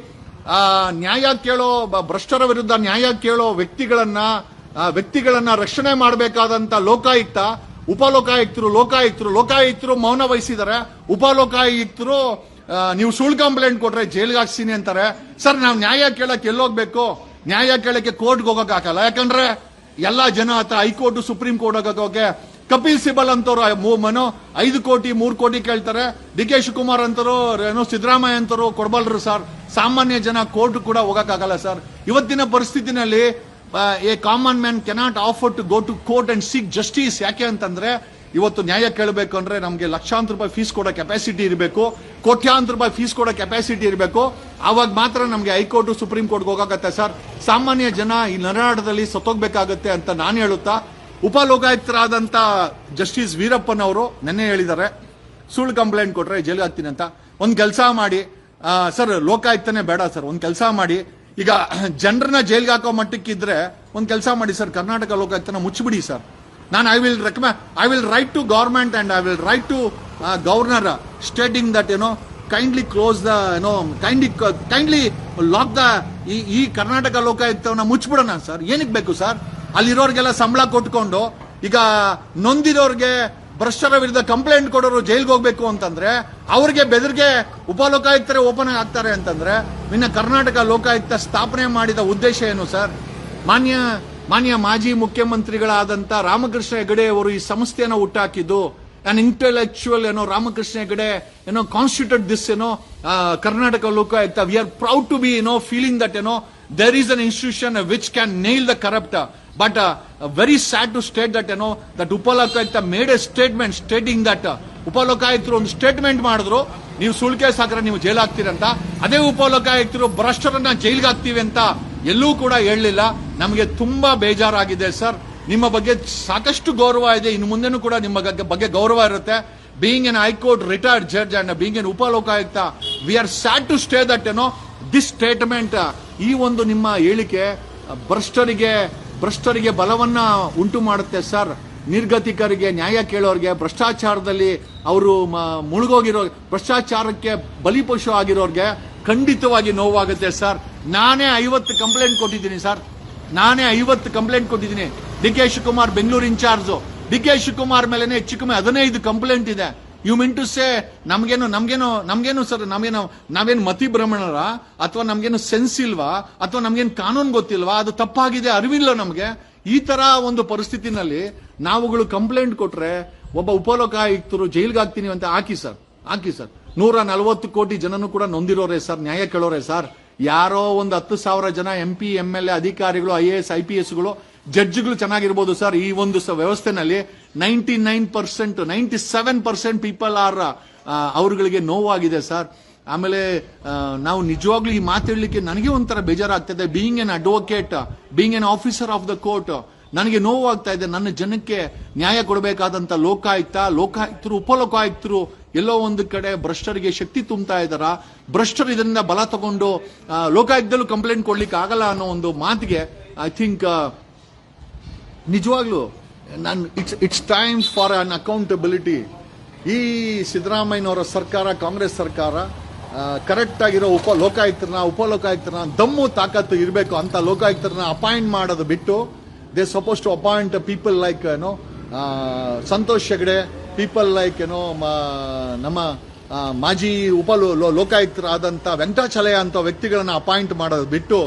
ನ್ಯಾಯ ಕೇಳೋ, ಭ್ರಷ್ಟರ ವಿರುದ್ಧ ನ್ಯಾಯ ಕೇಳೋ ವ್ಯಕ್ತಿಗಳನ್ನ ರಕ್ಷಣೆ ಮಾಡಬೇಕಾದಂತ ಲೋಕಾಯುಕ್ತ, ಲೋಕಾಯುಕ್ತರು ಮೌನ ವಹಿಸಿದ್ದಾರೆ. ಉಪಲೋಕಾಯುಕ್ತರು ನೀವು ಸುಳ್ಳು ಕಂಪ್ಲೇಂಟ್ ಕೊಟ್ರೆ ಜೈಲ್ಗೆ ಹಾಕ್ಸಿನಿ ಅಂತಾರೆ ಸರ್. ನಾವು ನ್ಯಾಯ ಕೇಳಕ್ಕೆ ಎಲ್ಲೋಗ್ಬೇಕು? ನ್ಯಾಯ ಕೇಳಕ್ಕೆ ಕೋರ್ಟ್ಗೆ ಹೋಗಕ್ ಆಗಲ್ಲ. ಯಾಕಂದ್ರೆ ಎಲ್ಲಾ ಜನ ಹತ್ರ ಹೈಕೋರ್ಟ್, ಸುಪ್ರೀಂ ಕೋರ್ಟ್ ಹೋಗಕ್ಕೆ ಕಪಿಲ್ ಸಿಬಲ್ ಅಂತವ್ರು 5 ಕೋಟಿ 3 ಕೋಟಿ ಕೇಳ್ತಾರೆ. DK ಶಿವಕುಮಾರ್ ಅಂತರು, ಸಿದ್ದರಾಮಯ್ಯ ಅಂತರು ಕೊಡಬಲ್ರು ಸರ್. ಸಾಮಾನ್ಯ ಜನ ಕೋರ್ಟ್ ಕೂಡ ಹೋಗಕ್ಕಾಗಲ್ಲ ಸರ್. ಇವತ್ತಿನ ಪರಿಸ್ಥಿತಿನಲ್ಲಿ a common man cannot afford to go to court and seek justice. ಯಾಕೆ ಅಂತಂದ್ರೆ ಇವತ್ತು ನ್ಯಾಯ ಕೇಳಬೇಕು ಅಂದ್ರೆ ನಮಗೆ ಲಕ್ಷಾಂತರ ರೂಪಾಯಿ ಫೀಸ್ ಕೊಡೋ ಕೆಪಾಸಿಟಿ ಇರಬೇಕು, ಕೋಟ್ಯಾಂತರ ರೂಪಾಯಿ ಫೀಸ್ ಕೊಡೋ ಕೆಪಾಸಿಟಿ ಇರಬೇಕು. ಆವಾಗ ಮಾತ್ರ ನಮಗೆ ಹೈಕೋರ್ಟ್, ಸುಪ್ರೀಂ ಕೋರ್ಟ್ಗೆ ಹೋಗತ್ತೆ ಸರ್. ಸಾಮಾನ್ಯ ಜನ ಈ ನರನಾಟದಲ್ಲಿ ಸತ್ತೋಗ್ಬೇಕಾಗತ್ತೆ ಅಂತ ನಾನು ಹೇಳುತ್ತಾ, ಉಪಲೋಕಾಯುಕ್ತರಾದಂತ ಜಸ್ಟಿಸ್ ವೀರಪ್ಪನವರು ನೆನ್ನೆ ಹೇಳಿದ್ದಾರೆ, ಸುಳ್ಳು ಕಂಪ್ಲೇಂಟ್ ಕೊಟ್ರೆ ಜೈಲ್ಗೆ ಹಾಕ್ತೀನಿ ಅಂತ. ಒಂದ್ ಕೆಲಸ ಮಾಡಿ ಸರ್, ಲೋಕಾಯುಕ್ತನೇ ಬೇಡ ಸರ್. ಒಂದ್ ಕೆಲಸ ಮಾಡಿ, ಈಗ ಜನರನ್ನ ಜೈಲ್ಗೆ ಹಾಕೋ ಮಟ್ಟಕ್ಕಿದ್ರೆ ಒಂದ್ ಕೆಲಸ ಮಾಡಿ ಸರ್, ಕರ್ನಾಟಕ ಲೋಕಾಯುಕ್ತನ ಮುಚ್ಚಿಬಿಡಿ ಸರ್. ನಾನು I will write to government and I will write to governor stating that kindly close the kindly lock the ಈ ಕರ್ನಾಟಕ ಲೋಕಾಯುಕ್ತವನ್ನ ಮುಚ್ಚಿಬಿಡೋಣ ಸರ್. ಏನಕ್ಕೆ ಬೇಕು ಸರ್? ಅಲ್ಲಿರೋರ್ಗೆಲ್ಲ ಸಂಬಳ ಕೊಟ್ಕೊಂಡು, ಈಗ ನೊಂದಿರೋರ್ಗೆ, ಭ್ರಷ್ಟರ ವಿರುದ್ಧ ಕಂಪ್ಲೇಂಟ್ ಕೊಡೋರು ಜೈಲ್ಗೆ ಹೋಗ್ಬೇಕು ಅಂತಂದ್ರೆ ಅವ್ರಿಗೆ ಬೆದರಿಗೆ ಉಪಲೋಕಾಯುಕ್ತರೇ ಓಪನ್ ಆಗ್ತಾರೆ ಅಂತಂದ್ರೆ ಇನ್ನ ಕರ್ನಾಟಕ ಲೋಕಾಯುಕ್ತ ಸ್ಥಾಪನೆ ಮಾಡಿದ ಉದ್ದೇಶ ಏನು ಸರ್? ಮಾನ್ಯ ಮಾಜಿ ಮುಖ್ಯಮಂತ್ರಿಗಳಾದಂತ ರಾಮಕೃಷ್ಣ ಹೆಗಡೆ ಅವರು ಈ ಸಂಸ್ಥೆಯನ್ನು ಹುಟ್ಟಾಕಿದ್ದು, an intellectual, Ramakrishna Hegde, constituted this, Karnataka Lokayukta. We are proud to be, feeling that, there is an institution which can nail the corrupt. But very sad to state that, that Upalokayukta made a statement stating that ಉಪಲೋಕಾಯುಕ್ತರು ಒಂದು statement ಮಾಡಿದ್ರು, ನೀವು ಸುಳ್ಳು case ಹಾಕ್ರೆ ನೀವು jail ಹಾಕ್ತೀರಂತ. ಅದೇ ಉಪಲೋಕಾಯುಕ್ತರು ಭ್ರಷ್ಟರನ್ನ ಜೈಲ್ಗೆ ಹಾಕ್ತೀವಿ ಅಂತ ಎಲ್ಲೂ ಕೂಡ ಹೇಳಲಿಲ್ಲ. ನಮಗೆ ತುಂಬಾ ಬೇಜಾರಾಗಿದೆ ಸರ್. ನಿಮ್ಮ ಬಗ್ಗೆ ಸಾಕಷ್ಟು ಗೌರವ ಇದೆ, ಇನ್ನು ಮುಂದೆನೂ ಕೂಡ ನಿಮ್ಮ ಬಗ್ಗೆ ಗೌರವ ಇರುತ್ತೆ. Being an high court retired judge and being an Upalokayukta, we are sad to state that this statement, ಈ ಒಂದು ನಿಮ್ಮ ಹೇಳಿಕೆ ಭ್ರಷ್ಟರಿಗೆ ಬಲವನ್ನ ಉಂಟು ಮಾಡುತ್ತೆ ಸರ್. ನಿರ್ಗತಿಕರಿಗೆ, ನ್ಯಾಯ ಕೇಳೋರಿಗೆ, ಭ್ರಷ್ಟಾಚಾರದಲ್ಲಿ ಅವರು ಮುಳುಗೋಗಿರೋ, ಭ್ರಷ್ಟಾಚಾರಕ್ಕೆ ಬಲಿಪಶು ಆಗಿರೋರಿಗೆ ಖಂಡಿತವಾಗಿ ನೋವಾಗುತ್ತೆ ಸರ್. ನಾನೇ 50 ಕಂಪ್ಲೇಂಟ್ ಕೊಟ್ಟಿದ್ದೀನಿ sir. D K Shivakumar Bengaluru incharge. D K Shivakumar ಮೇಲೆ ಹೆಚ್ಚು ಕಮ್ಮಿ 15 ಕಂಪ್ಲೇಂಟ್ ಇದೆ. ಯು ಮೀನ್ ಟು ಸೇ ನಮ್ಗೇನು ಸರ್, ನಾವೇನು ಮತಿ ಭ್ರಮಣರ, ಅಥವಾ ನಮ್ಗೇನು ಸೆನ್ಸ್ ಇಲ್ವಾ, ಅಥವಾ ನಮ್ಗೇನು ಕಾನೂನು ಗೊತ್ತಿಲ್ವಾ, ಅದು ತಪ್ಪಾಗಿದೆ ಅರಿವಿಲ್ಲ ನಮ್ಗೆ. ಈ ತರ ಒಂದು ಪರಿಸ್ಥಿತಿನಲ್ಲಿ ನಾವುಗಳು ಕಂಪ್ಲೇಂಟ್ ಕೊಟ್ರೆ ಒಬ್ಬ ಉಪಲೋಕಾಯುಕ್ತರು ಜೈಲ್ಗೆ ಹಾಕ್ತೀನಿ ಅಂತ ಹಾಕಿ ಸರ್ 140 ಕೋಟಿ ಜನನು ಕೂಡ ನೊಂದಿರೋರೆ ಸರ್, ನ್ಯಾಯ ಕೇಳೋರೆ ಸರ್. ಯಾರೋ ಒಂದು 10,000 ಜನ MP MLA ಅಧಿಕಾರಿಗಳು, IAS IPSಗಳು, ಜಡ್ಜ್ಗಳು ಚೆನ್ನಾಗಿರ್ಬೋದು ಸರ್. ಈ ಒಂದು ವ್ಯವಸ್ಥೆನಲ್ಲಿ 99%, 97% ಪೀಪಲ್ ಆರ್ ಅವರುಗಳಿಗೆ ನೋವಾಗಿದೆ ಸರ್. ಆಮೇಲೆ ನಾವು ನಿಜವಾಗ್ಲೂ ಈ ಮಾತಾಡ್ಲಿಕ್ಕೆ ನನಗೆ ಒಂಥರ ಬೇಜಾರಾಗ್ತದೆ. Being an advocate, being an officer of the court, ನನಗೆ ನೋವಾಗ್ತಾ ಇದೆ. ನನ್ನ ಜನಕ್ಕೆ ನ್ಯಾಯ ಕೊಡಬೇಕಾದಂತ ಲೋಕಾಯುಕ್ತರು, ಉಪಲೋಕಾಯುಕ್ತರು ಎಲ್ಲೋ ಒಂದು ಕಡೆ ಭ್ರಷ್ಟರಿಗೆ ಶಕ್ತಿ ತುಂಬ್ತಾ ಇದಾರ. ಭ್ರಷ್ಟರು ಇದರಿಂದ ಬಲ ತಗೊಂಡು ಲೋಕಾಯುಕ್ತದಲ್ಲೂ ಕಂಪ್ಲೇಂಟ್ ಕೊಡ್ಲಿಕ್ಕೆ ಆಗಲ್ಲ ಅನ್ನೋ ಒಂದು ಮಾತಿಗೆ ಐ ಥಿಂಕ್ ನಿಜವಾಗ್ಲೂ it's time for an accountability. ಈ ಸಿದ್ದರಾಮಯ್ಯನವರ ಸರ್ಕಾರ, ಕಾಂಗ್ರೆಸ್ ಸರ್ಕಾರ ಕರೆಕ್ಟ್ ಆಗಿರೋ ಉಪಲೋಕಾಯುಕ್ತರನ್ನ ದಮ್ಮು ತಾಕತ್ತು ಇರಬೇಕು ಅಂತ ಲೋಕಾಯುಕ್ತರನ್ನ ಅಪಾಯಿಂಟ್ ಮಾಡೋದು ಬಿಟ್ಟು they suppose to appoint people like Santosh Hegde, people like ನಮ್ಮ ಮಾಜಿ ಲೋಕಾಯುಕ್ತರಾದಂತ ವೆಂಕಟಾಚಲಯ ಅಂತ ವ್ಯಕ್ತಿಗಳನ್ನ ಅಪಾಯಿಂಟ್ ಮಾಡೋದು ಬಿಟ್ಟು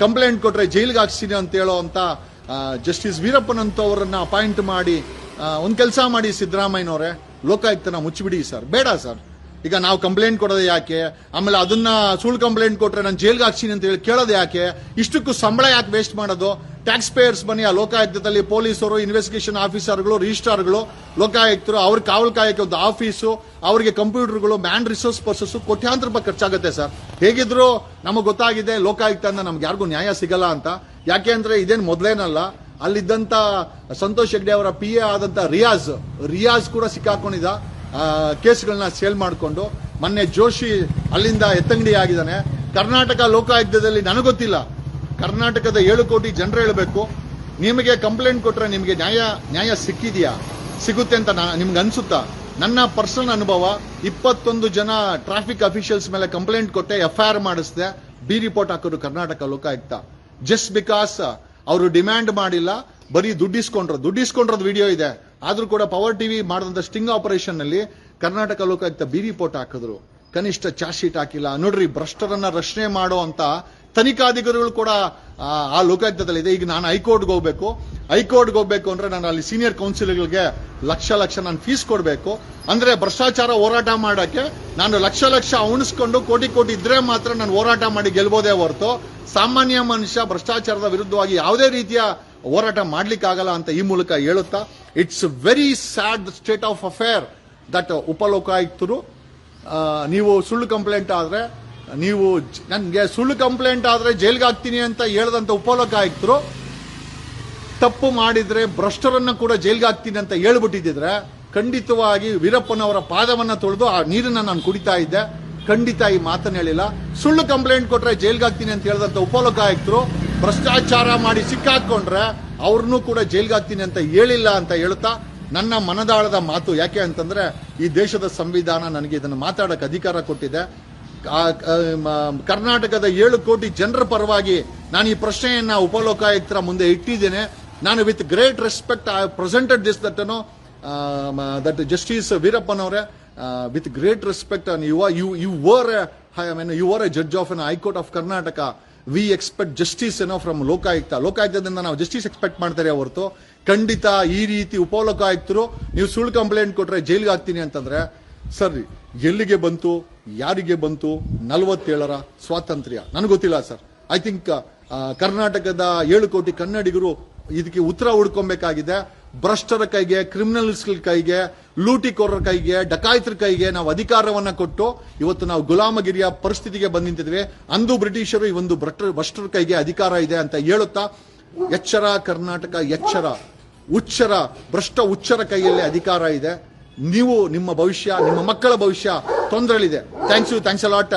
ಕಂಪ್ಲೇಂಟ್ ಕೊಟ್ರೆ ಜೈಲ್ಗೆ ಹಾಕ್ಸ್ತೀನಿ ಅಂತ ಹೇಳೋ ಅಂತ ಜಸ್ಟಿಸ್ ವೀರಪ್ಪನ್ ಅಂತವರನ್ನ ಅಪಾಯಿಂಟ್ ಮಾಡಿ ಒಂದ್ ಕೆಲಸ ಮಾಡಿ ಸಿದ್ದರಾಮಯ್ಯನವರೇ, ಲೋಕಾಯುಕ್ತನ ಮುಚ್ಚಿಬಿಡಿ ಸರ್. ಬೇಡ ಸರ್. ಈಗ ನಾವು ಕಂಪ್ಲೇಂಟ್ ಕೊಡೋದು ಯಾಕೆ? ಆಮೇಲೆ ಅದನ್ನ ಸುಳ್ಳು ಕಂಪ್ಲೇಂಟ್ ಕೊಟ್ರೆ ನಾನು ಜೈಲ್ಗೆ ಹಾಕ್ತೀನಿ ಅಂತ ಹೇಳಿ ಕೇಳೋದು ಯಾಕೆ? ಇಷ್ಟಕ್ಕೂ ಸಂಬಳ ಯಾಕೆ ವೇಸ್ಟ್ ಮಾಡೋದು? ಟ್ಯಾಕ್ಸ್ ಪೇಯರ್ಸ್ ಬನ್ನಿ. ಆ ಲೋಕಾಯುಕ್ತದಲ್ಲಿ ಪೊಲೀಸರು, ಇನ್ವೆಸ್ಟಿಗೇಷನ್ ಆಫೀಸರ್ಗಳು, ರಿಜಿಸ್ಟ್ರಾರ್ಗಳು, ಲೋಕಾಯುಕ್ತರು, ಅವ್ರ ಕಾವಲು ಕಾಯಕ್ಕೆ ಒಂದು ಆಫೀಸು, ಅವರಿಗೆ ಕಂಪ್ಯೂಟರ್ಗಳು, ಮ್ಯಾನ್ ರಿಸೋರ್ಸ್ ಪರ್ಸಸ್ ಕೋಟ್ಯಾಂತರ ರೂಪಾಯಿ ಖರ್ಚಾಗುತ್ತೆ ಸರ್. ಹೇಗಿದ್ರು ನಮಗೆ ಗೊತ್ತಾಗಿದೆ ಲೋಕಾಯುಕ್ತ ಅಂತ ನಮ್ಗೆ ಯಾರಿಗೂ ನ್ಯಾಯ ಸಿಗಲ್ಲ ಅಂತ. ಯಾಕೆ ಅಂದ್ರೆ ಇದೇನು ಮೊದಲೇನಲ್ಲ. ಅಲ್ಲಿದ್ದಂತ ಸಂತೋಷ್ ಹೆಗ್ಡೆ ಅವರ PA ಆದಂತ ರಿಯಾಜ್ ಕೂಡ ಸಿಕ್ಕಾಕೊಂಡಿದ್ದ ಕೇಸ್ಗಳನ್ನ ಸೇಲ್ ಮಾಡಿಕೊಂಡು. ಮೊನ್ನೆ ಜೋಶಿ ಅಲ್ಲಿಂದ ಎತ್ತಂಗಡಿ ಆಗಿದ್ದಾನೆ. ಕರ್ನಾಟಕ ಲೋಕಾಯುಕ್ತದಲ್ಲಿ ನನಗೆ ಗೊತ್ತಿಲ್ಲ, ಕರ್ನಾಟಕದ 7 ಕೋಟಿ ಜನರು ಹೇಳಬೇಕು. ನಿಮಗೆ ಕಂಪ್ಲೇಂಟ್ ಕೊಟ್ರೆ ನಿಮಗೆ ನ್ಯಾಯ ಸಿಗುತ್ತೆ ಅಂತ ನಿಮ್ಗೆ ಅನ್ಸುತ್ತಾ? ನನ್ನ ಪರ್ಸನಲ್ ಅನುಭವ, 21 ಜನ ಟ್ರಾಫಿಕ್ ಅಫಿಷಿಯಲ್ಸ್ ಮೇಲೆ ಕಂಪ್ಲೇಂಟ್ ಕೊಟ್ಟೆ, FIR ಮಾಡಿಸಿದೆ, B ರಿಪೋರ್ಟ್ ಹಾಕೋರು ಕರ್ನಾಟಕ ಲೋಕಾಯುಕ್ತ. ಜಸ್ಟ್ ಬಿಕಾಸ್ ಅವರು ಡಿಮ್ಯಾಂಡ್ ಮಾಡಿಲ್ಲ, ಬರೀ ದುಡ್ಡಿಸ್ಕೊಂಡ್ರದ್ದು ವಿಡಿಯೋ ಇದೆ. ಆದ್ರೂ ಕೂಡ ಪವರ್ ಟಿವಿ ಮಾಡಿದಂತ ಸ್ಟಿಂಗ್ ಆಪರೇಷನ್ ನಲ್ಲಿ ಕರ್ನಾಟಕ ಲೋಕಾಯುಕ್ತ B ರಿಪೋರ್ಟ್ ಹಾಕಿದ್ರು, ಕನಿಷ್ಠ ಚಾರ್ಜ್ ಶೀಟ್ ಹಾಕಿಲ್ಲ. ನೋಡ್ರಿ, ಭ್ರಷ್ಟರನ್ನ ರಕ್ಷಣೆ ಮಾಡೋ ಅಂತ ತನಿಖಾಧಿಕಾರಿಗಳು ಕೂಡ ಆ ಲೋಕಾಯುಕ್ತದಲ್ಲಿ ಇದೆ. ಈಗ ನಾನು ಹೈಕೋರ್ಟ್ಗೆ ಹೋಗ್ಬೇಕು ಅಂದ್ರೆ ನಾನು ಅಲ್ಲಿ ಸೀನಿಯರ್ ಕೌನ್ಸಿಲ್ಗಳಿಗೆ ಲಕ್ಷ ನಾನು ಫೀಸ್ ಕೊಡಬೇಕು. ಅಂದ್ರೆ ಭ್ರಷ್ಟಾಚಾರ ಹೋರಾಟ ಮಾಡಕ್ಕೆ ನಾನು ಲಕ್ಷ ಉಣಿಸ್ಕೊಂಡು ಕೋಟಿ ಇದ್ರೆ ಮಾತ್ರ ನಾನು ಹೋರಾಟ ಮಾಡಿ ಗೆಲ್ಬೋದೇ ಹೊರತು ಸಾಮಾನ್ಯ ಮನುಷ್ಯ ಭ್ರಷ್ಟಾಚಾರದ ವಿರುದ್ಧವಾಗಿ ಯಾವುದೇ ರೀತಿಯ ಹೋರಾಟ ಮಾಡ್ಲಿಕ್ಕಾಗಲ್ಲ ಅಂತ ಈ ಮೂಲಕ ಹೇಳುತ್ತಾ, it's very sad state of affair that ಉಪಲೋಕಾಯುಕ್ತರು ನೀವು ಸುಳ್ಳು ಕಂಪ್ಲೇಂಟ್ ಆದ್ರೆ ನನಗೆ ಸುಳ್ಳು ಕಂಪ್ಲೇಂಟ್ ಆದ್ರೆ ಜೈಲ್ಗೆ ಹಾಕ್ತೀನಿ ಅಂತ ಹೇಳ್ದಂತ ಉಪಲೋಕಾಯುಕ್ತರು ತಪ್ಪು ಮಾಡಿದ್ರೆ ಭ್ರಷ್ಟರನ್ನ ಕೂಡ ಜೈಲ್ಗೆ ಹಾಕ್ತೀನಿ ಅಂತ ಹೇಳ್ಬಿಟ್ಟಿದ್ರೆ ಖಂಡಿತವಾಗಿ ವೀರಪ್ಪನವರ ಪಾದವನ್ನ ತೊಳೆದು ಆ ನೀರನ್ನ ನಾನು ಕುಡಿತಾ ಇದ್ದೆ. ಖಂಡಿತ ಈ ಮಾತನ್ನ ಹೇಳಿಲ್ಲ. ಸುಳ್ಳು ಕಂಪ್ಲೇಂಟ್ ಕೊಟ್ರೆ ಜೈಲ್ಗೆ ಹಾಕ್ತೀನಿ ಅಂತ ಹೇಳ್ದಂತ ಉಪಲೋಕಾಯುಕ್ತರು ಭ್ರಷ್ಟಾಚಾರ ಮಾಡಿ ಸಿಕ್ಕಾಕೊಂಡ್ರೆ ಅವ್ರನ್ನೂ ಕೂಡ ಜೈಲ್ಗೆ ಹಾಕ್ತೀನಿ ಅಂತ ಹೇಳಿಲ್ಲ ಅಂತ ಹೇಳ್ತಾ, ನನ್ನ ಮನದಾಳದ ಮಾತು. ಯಾಕೆ ಅಂತಂದ್ರೆ ಈ ದೇಶದ ಸಂವಿಧಾನ ನನಗೆ ಇದನ್ನು ಮಾತಾಡಕ್ಕೆ ಅಧಿಕಾರ ಕೊಟ್ಟಿದೆ. ಕರ್ನಾಟಕದ 7 ಕೋಟಿ ಜನರ ಪರವಾಗಿ ನಾನು ಈ ಪ್ರಶ್ನೆಯನ್ನ ಉಪಲೋಕಾಯುಕ್ತರ ಮುಂದೆ ಇಟ್ಟಿದ್ದೇನೆ. ನಾನು with great respect I presented this that justice ವೀರಪ್ಪನವರೇ, with great respect, you were a judge of an high court of Karnataka. We expect justice from ಲೋಕಾಯುಕ್ತದಿಂದ ನಾವು ಜಸ್ಟಿಸ್ ಎಕ್ಸ್ಪೆಕ್ಟ್ ಮಾಡ್ತಾರೆ ಹೊರತು ಖಂಡಿತ ಈ ರೀತಿ ಉಪಲೋಕಾಯುಕ್ತರು ನೀವು ಸುಳ್ಳು ಕಂಪ್ಲೇಂಟ್ ಕೊಟ್ರೆ ಜೈಲ್ಗೆ ಹಾಕ್ತೀನಿ ಅಂತಂದ್ರೆ ಸರ್, ಎಲ್ಲಿಗೆ ಬಂತು, ಯಾರಿಗೆ ಬಂತು 47ರ ಸ್ವಾತಂತ್ರ್ಯ? ನನಗೆ ಗೊತ್ತಿಲ್ಲ ಸರ್. ಐ ಥಿಂಕ್ ಕರ್ನಾಟಕದ 7 ಕೋಟಿ ಕನ್ನಡಿಗರು ಇದಕ್ಕೆ ಉತ್ತರ ಹುಡ್ಕೊಬೇಕಾಗಿದೆ. ಭ್ರಷ್ಟರ ಕೈಗೆ, ಕ್ರಿಮಿನಲ್ಸ್ಗಳ ಕೈಗೆ, ಲೂಟಿಕೋರರ ಕೈಗೆ, ಡಕಾಯಿತರ ಕೈಗೆ ನಾವು ಅಧಿಕಾರವನ್ನ ಕೊಟ್ಟು ಇವತ್ತು ನಾವು ಗುಲಾಮಗಿರಿಯ ಪರಿಸ್ಥಿತಿಗೆ ಬಂದು ನಿಂತಿದ್ವಿ. ಅಂದು ಬ್ರಿಟಿಷರು ಈ ಒಂದು ಭ್ರಷ್ಟರ ಕೈಗೆ ಅಧಿಕಾರ ಇದೆ ಅಂತ ಹೇಳುತ್ತಾ, ಎಚ್ಚರ ಕರ್ನಾಟಕ, ಎಚ್ಚರ, ಭ್ರಷ್ಟ ಹುಚ್ಚರ ಕೈಯಲ್ಲಿ ಅಧಿಕಾರ ಇದೆ. ನೀವು, ನಿಮ್ಮ ಭವಿಷ್ಯ, ನಿಮ್ಮ ಮಕ್ಕಳ ಭವಿಷ್ಯ ತೊಂದರೆಯಲ್ಲಿದೆ. Thanks a lot.